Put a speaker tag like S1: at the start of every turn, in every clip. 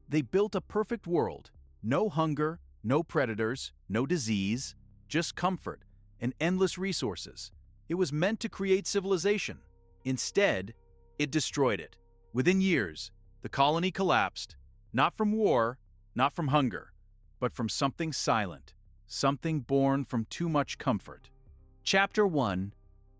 S1: They built a perfect world. No hunger, no predators, no disease, just comfort and endless resources. It was meant to create civilization. Instead, it destroyed it. Within years, the colony collapsed, not from war, not from hunger, but from something silent, something born from too much comfort. Chapter 1: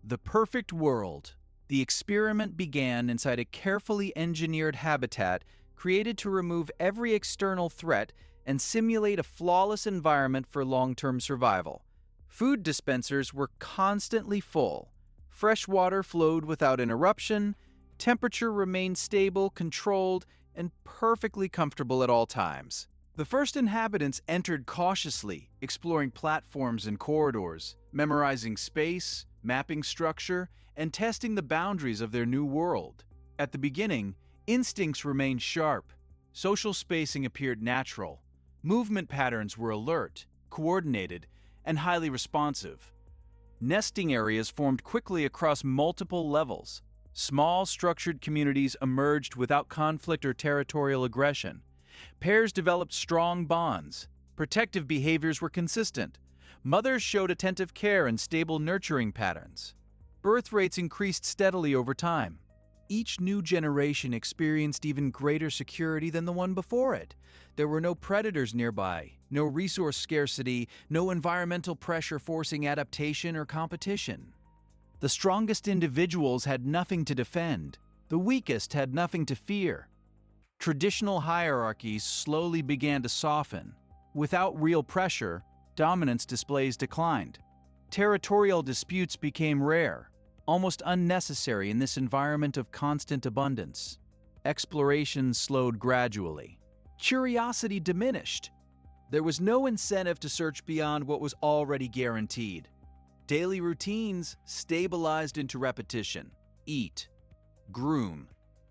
S1: The Perfect World. The experiment began inside a carefully engineered habitat created to remove every external threat and simulate a flawless environment for long-term survival. Food dispensers were constantly full. Fresh water flowed without interruption. Temperature remained stable, controlled, and perfectly comfortable at all times. The first inhabitants entered cautiously, exploring platforms and corridors, memorizing space, mapping structure, and testing the boundaries of their new world. At the beginning, instincts remained sharp. Social spacing appeared natural. Movement patterns were alert, coordinated, and highly responsive. Nesting areas formed quickly across multiple levels. Small, structured communities emerged without conflict or territorial aggression. Pairs developed strong bonds. Protective behaviors were consistent. Mothers showed attentive care and stable nurturing patterns. Birth rates increased steadily over time. Each new generation experienced even greater security than the one before it. There were no predators nearby, no resource scarcity, no environmental pressure forcing adaptation or competition. The strongest individuals had nothing to defend. The weakest had nothing to fear. Traditional hierarchies slowly began to soften. Without real pressure, dominance displays declined. Territorial disputes became rare, almost unnecessary in this environment of constant abundance. Exploration slowed gradually. Curiosity diminished. There was no incentive to search beyond what was already guaranteed. Daily routines stabilized into repetition. Eat, groom,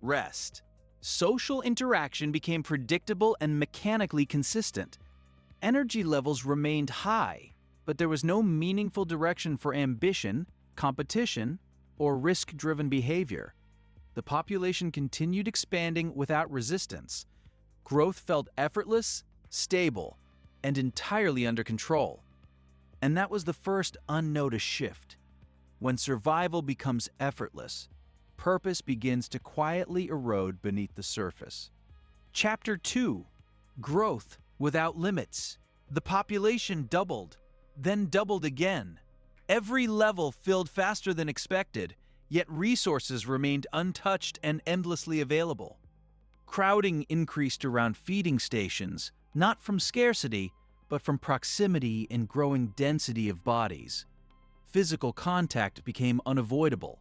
S1: rest. Social interaction became predictable and mechanically consistent. Energy levels remained high, but there was no meaningful direction for ambition, competition, or risk-driven behavior. The population continued expanding without resistance. Growth felt effortless, stable, and entirely under control. And that was the first unnoticed shift. When survival becomes effortless, purpose begins to quietly erode beneath the surface. Chapter 2: Growth Without Limits. The population doubled, then doubled again. Every level filled faster than expected, yet resources remained untouched and endlessly available. Crowding increased around feeding stations, not from scarcity, but from proximity and growing density of bodies. Physical contact became unavoidable.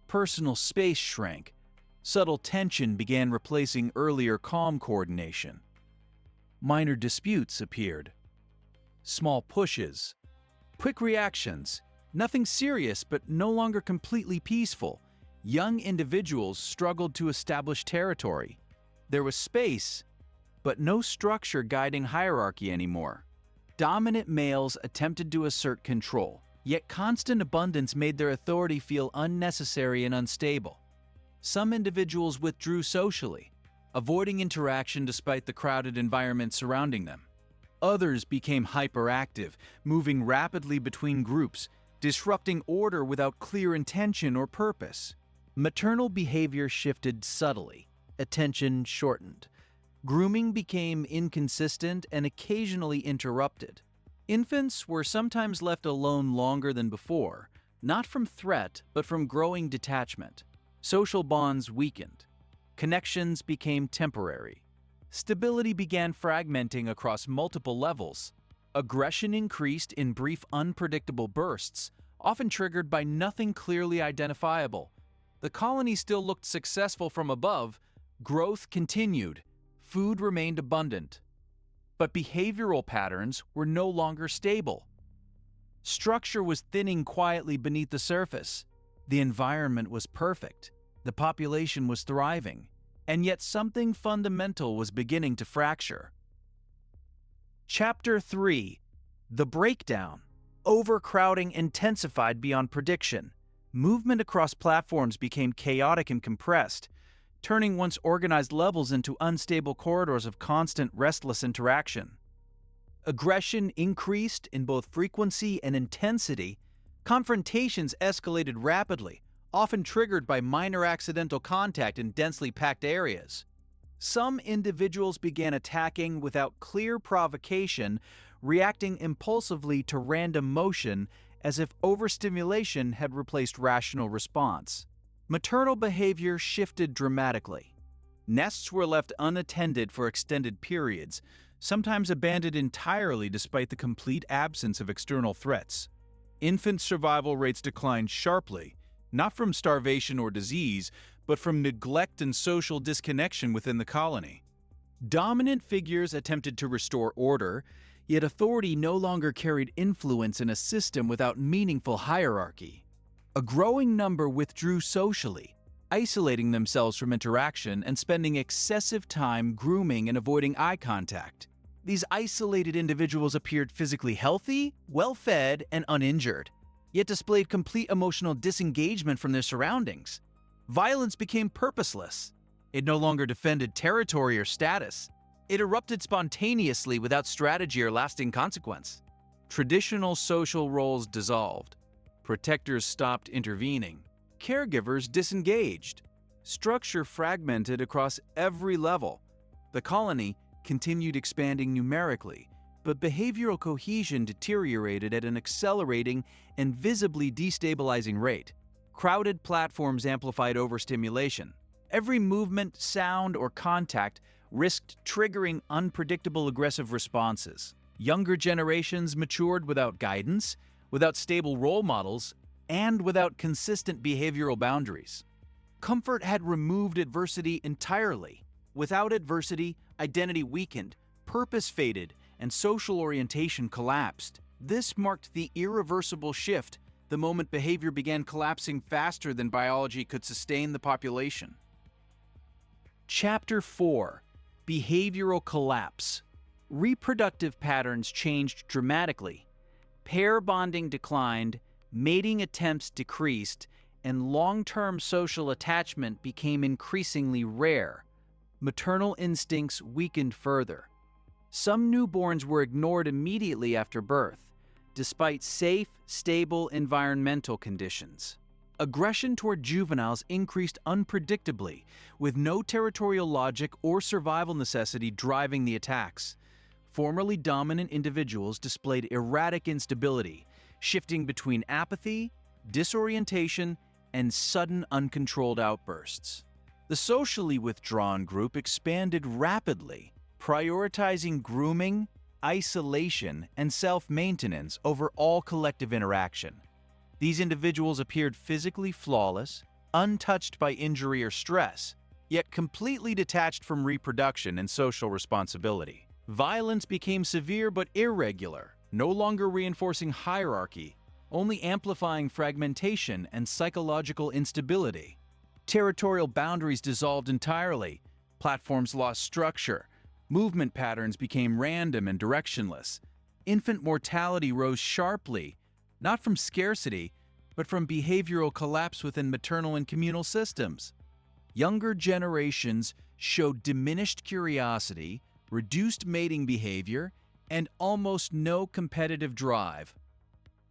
S1: Personal space shrank. Subtle tension began replacing earlier calm coordination. Minor disputes appeared. Small pushes. Quick reactions. Nothing serious, but no longer completely peaceful. Young individuals struggled to establish territory. There was space, but no structure guiding hierarchy anymore. Dominant males attempted to assert control, yet constant abundance made their authority feel unnecessary and unstable. Some individuals withdrew socially, avoiding interaction despite the crowded environment surrounding them. Others became hyperactive, moving rapidly between groups, disrupting order without clear intention or purpose. Maternal behavior shifted subtly. Attention shortened. Grooming became inconsistent and occasionally interrupted. Infants were sometimes left alone longer than before, not from threat, but from growing detachment. Social bonds weakened. Connections became temporary. Stability began fragmenting across multiple levels. Aggression increased in brief, unpredictable bursts, often triggered by nothing clearly identifiable. The colony still looked successful from above. Growth continued. Food remained abundant. But behavioral patterns were no longer stable. Structure was thinning quietly beneath the surface. The environment was perfect. The population was thriving. And yet something fundamental was beginning to fracture. Chapter 3: The Breakdown. Overcrowding intensified beyond prediction. Movement across platforms became chaotic and compressed. turning once organized levels into unstable corridors of constant, restless interaction. Aggression increased in both frequency and intensity. Confrontations escalated rapidly, often triggered by minor accidental contact in densely packed areas. Some individuals began attacking without clear provocation, reacting impulsively to random motion as if overstimulation had replaced rational response. Maternal behavior shifted dramatically. Nests were left unattended for extended periods, sometimes abandoned entirely despite the complete absence of external threats. Infant survival rates declined sharply, not from starvation or disease, but from neglect and social disconnection within the colony. Dominant figures attempted to restore order, yet authority no longer carried influence in a system without meaningful hierarchy. A growing number withdrew socially, isolating themselves from interaction and spending excessive time grooming and avoiding eye contact. These isolated individuals appeared physically healthy, well-fed, and uninjured, yet displayed complete emotional disengagement from their surroundings. Violence became purposeless. It no longer defended territory or status. It erupted spontaneously without strategy or lasting consequence. Traditional social roles dissolved. Protectors stopped intervening. Caregivers disengaged. Structure fragmented across every level. The colony continued expanding numerically, but behavioral cohesion deteriorated at an accelerating and visibly destabilizing rate. Crowded platforms amplified overstimulation. Every movement, sound, or contact risked triggering unpredictable aggressive responses. Younger generations matured without guidance, without stable role models, and without consistent behavioral boundaries. Comfort had removed adversity entirely. Without adversity, identity weakened, purpose faded, and social orientation collapsed. This marked the irreversible shift the moment behavior began collapsing faster than biology could sustain the population. Chapter 4: Behavioral Collapse. Reproductive patterns changed dramatically. Pair bonding declined, mating attempts decreased, and long-term social attachment became increasingly rare. Maternal instincts weakened further. Some newborns were ignored immediately after birth, despite safe, stable environmental conditions. Aggression toward juveniles increased unpredictably, with no territorial logic or survival necessity driving the attacks. Formerly dominant individuals displayed erratic instability, shifting between apathy, disorientation, and sudden uncontrolled outbursts. The socially withdrawn group expanded rapidly, prioritizing grooming, isolation, and self-maintenance over all collective interaction. These individuals appeared physically flawless, untouched by injury or stress, yet completely detached from reproduction and social responsibility. Violence became severe but irregular, no longer reinforcing hierarchy, only amplifying fragmentation and psychological instability. Territorial boundaries dissolved entirely, platforms lost structure, movement patterns became random and directionless. Infant mortality rose sharply, not from scarcity, but from behavioral collapse within maternal and communal systems. Younger generations showed diminished curiosity, reduced mating behavior, and almost no competitive drive.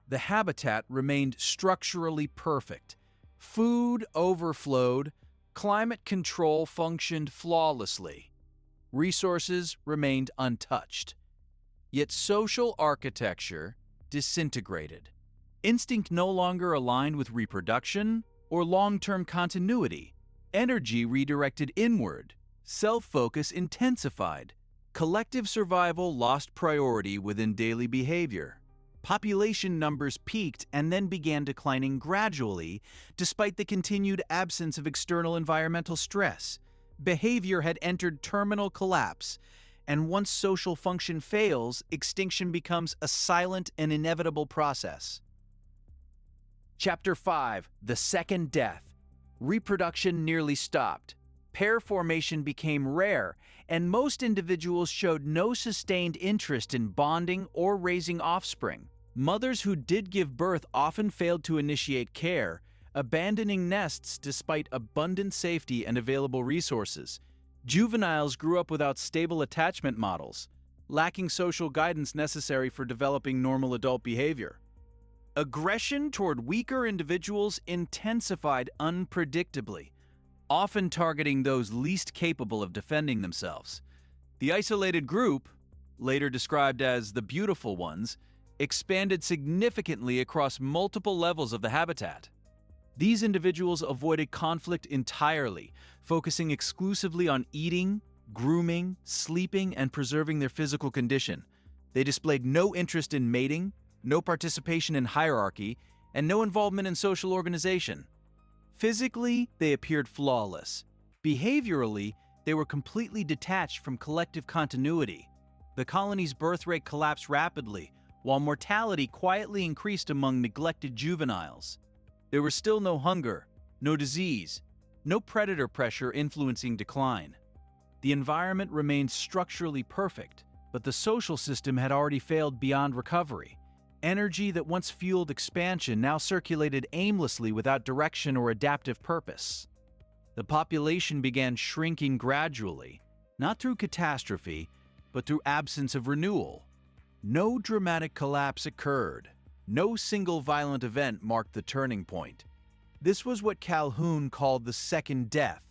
S1: The habitat remained structurally perfect. Food overflowed, climate control functioned flawlessly. Resources remained untouched. Yet social architecture disintegrated. Instinct no longer aligned with reproduction or long-term continuity. Energy redirected inward. Self-focus intensified. Collective survival lost priority within daily behavior. Population numbers peaked and then began declining gradually, despite the continued absence of external environmental stress. Behavior had entered terminal collapse, and once social function fails, extinction becomes a silent and inevitable process. Chapter 5: The Second Death. Reproduction nearly stopped. Pair formation became rare, and most individuals showed no sustained interest in bonding or raising offspring. Mothers who did give birth often failed to initiate care, abandoning nests despite abundant safety and available resources. Juveniles grew up without stable attachment models, lacking social guidance necessary for developing normal adult behavior. Aggression toward weaker individuals intensified unpredictably, often targeting those least capable of defending themselves. The isolated group, later described as the beautiful ones, expanded significantly across multiple levels of the habitat. These individuals avoided conflict entirely, focusing exclusively on eating, grooming, sleeping, and preserving their physical condition. They displayed no interest in mating, no participation in hierarchy, and no involvement in social organization. Physically, they appeared flawless. Behaviorally, they were completely detached from collective continuity. The colony's birth rate collapsed rapidly, while mortality quietly increased among neglected juveniles. There was still no hunger, no disease, no predator pressure influencing decline. The environment remained structurally perfect, but the social system had already failed beyond recovery. Energy that once fueled expansion now circulated aimlessly without direction or adaptive purpose. The population began shrinking gradually, not through catastrophe, but through absence of renewal. No dramatic collapse occurred. No single violent event marked the turning point. This was what Calhoun called the second death,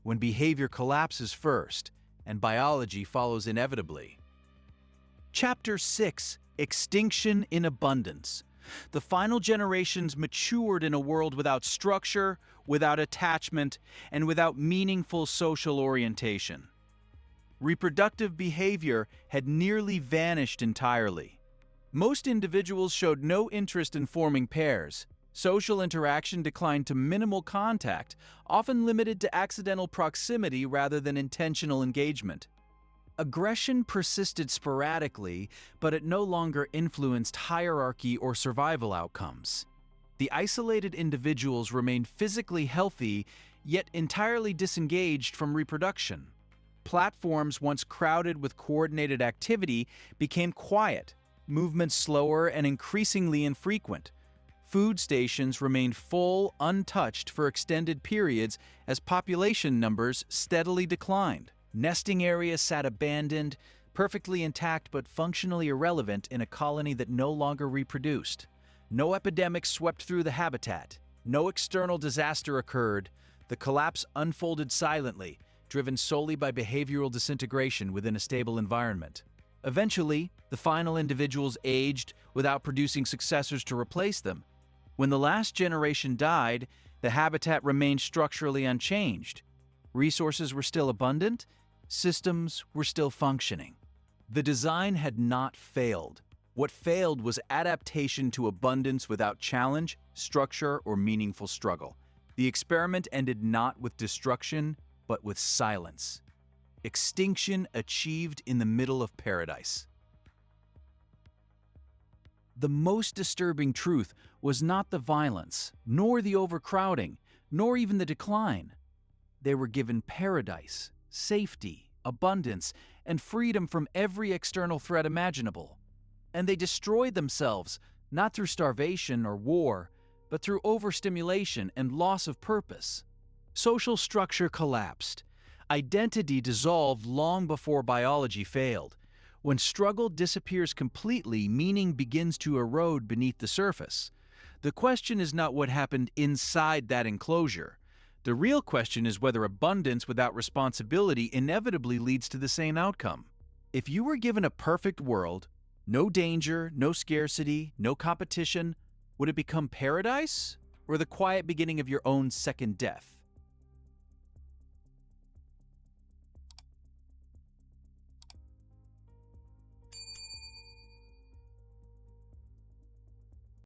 S1: when behavior collapses first and biology follows inevitably. Chapter 6: Extinction in Abundance. The final generations matured in a world without structure, without attachment, and without meaningful social orientation. Reproductive behavior had nearly vanished entirely. Most individuals showed no interest in forming pairs. Social interaction declined to minimal contact, often limited to accidental proximity rather than intentional engagement. Aggression persisted sporadically, but it no longer influenced hierarchy or survival outcomes. The isolated individuals remained physically healthy, yet entirely disengaged from reproduction. Platforms once crowded with coordinated activity became quiet, movements slower and increasingly infrequent. Food stations remained full, untouched for extended periods as population numbers steadily declined. Nesting areas sat abandoned, perfectly intact but functionally irrelevant in a colony that no longer reproduced. No epidemic swept through the habitat. No external disaster occurred. The collapse unfolded silently, driven solely by behavioral disintegration within a stable environment. Eventually, the final individuals aged without producing successors to replace them. When the last generation died, the habitat remained structurally unchanged. Resources were still abundant, systems were still functioning. The design had not failed. What failed was adaptation to abundance without challenge, structure, or meaningful struggle. The experiment ended not with destruction, but with silence. Extinction achieved in the middle of paradise. The most disturbing truth was not the violence, nor the overcrowding, nor even the decline. They were given paradise, safety, abundance, and freedom from every external threat imaginable. And they destroyed themselves, not through starvation or war, but through overstimulation and loss of purpose. Social structure collapsed. Identity dissolved long before biology failed. When struggle disappears completely, meaning begins to erode beneath the surface. The question is not what happened inside that enclosure. The real question is whether abundance without responsibility inevitably leads to the same outcome. If you were given a perfect world, no danger, no scarcity, no competition, would it become paradise or the quiet beginning of your own second death?